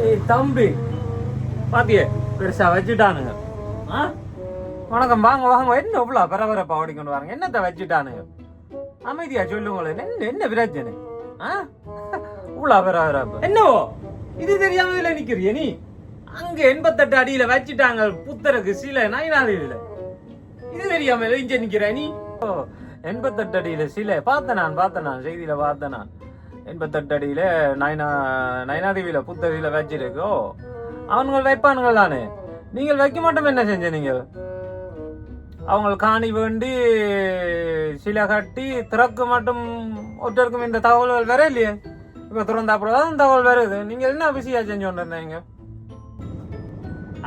ஏய் தம்பி பாத்தியே பெருசா வச்சுட்டானுங்க. வணக்கம் வாங்க வாங்க. என்ன இவ்வளோ பரபரப்பா ஓடிக்கொண்டு வாங்க. என்னத்த வச்சுட்டானுங்க? அமைதியா சொல்லுங்களேன். என்ன என்ன பிரச்சனை? இவ்வளோ பரபரப்பு என்னவோ இது தெரியாமல நிக்கிறிய நீ? அங்க 88 அடியில வச்சுட்டாங்க புத்தருக்கு சிலை நைனாதியில. இது தெரியாம இங்க நிக்கிற நீ? 88 அடியில சிலை பார்த்தேன் நான் செய்தியில பார்த்தேன் நான். 88 அடியில நைனாதேவியில புத்தரில வச்சிருக்கோ. அவனுங்கள் வைப்பானுங்கள் தானே, நீங்கள் வைக்க மாட்டோம். என்ன செஞ்ச நீங்கள்? அவங்க காணி வேண்டி சிலை கட்டி திறக்க மட்டும் ஒருத்தருக்கும் இந்த தகவல்கள் வேற இல்லையே. இப்ப திறந்த அப்புறம் தகவல் வருது. நீங்க என்ன பிஸியா செஞ்சு கொண்டு இருந்தீங்க?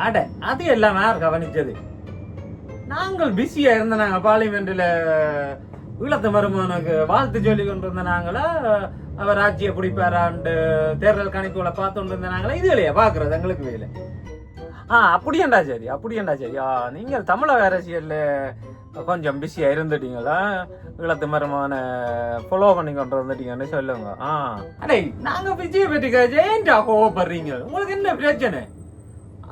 அட அது எல்லாம் யார் கவனிச்சது? நாங்கள் பிஸியா இருந்த நாங்க பார்லிமெண்ட்ல ஈழத்து மருமகனுக்கு வாழ்த்து சொல்லி கொண்டு இருந்த நாங்களா, அவர் ஆட்சியை பிடிப்பாராண்டு தேர்தல் கணிப்புகளை பார்த்து கொண்டு இருந்த நாங்களா, இது இல்லையா பாக்குறது எங்களுக்கு வேலை. அப்படியேண்டா சரி. நீங்கள் தமிழக அரசியல்ல கொஞ்சம் பிஸியா இருந்துட்டீங்களா? ஈழத்து மருமகனை ஃபாலோ பண்ணி கொண்டு வந்துட்டீங்கன்னு சொல்லுங்க. அடே நாங்க விஜய் பற்றி ஏன்டா கோவப்படுறீங்க? உங்களுக்கு என்ன பிரச்சனை?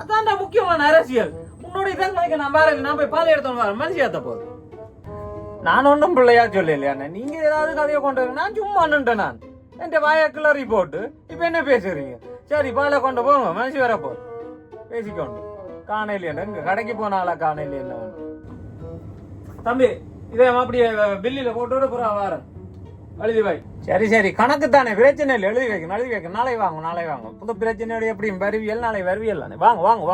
அதான்டா முக்கியமான அரசியல். உன்னோட இதான் நான் வேற நான் போய் பாலை எடுத்தோம் வர மனுஷியாத்த போகுது. நான் ஒன்றும் பிள்ளையா சொல்லலையா? நீங்க ஏதாவது கதையை கொண்டு நான் சும்மா நின்றேன். நான் என் வாய கிளறி போட்டு இப்ப என்ன பேசுறீங்க? சரி பாலை கொண்டு போங்க, மனுஷி வர போ பேசிக்கொண்டு. காணையில இங்க கடைக்கு போனால காணையில என்ன தம்பி இதை அப்படியே பில்லில போட்டு புறா வாரன் எழுதி வை. சரி கணக்கு தானே, பிரச்சனை இல்லை. எழுதி வைக்க நாளை வாங்க புது பிரச்சனையோட எப்படியும் வருவியல், நாளை வருவியல் தானே. வாங்க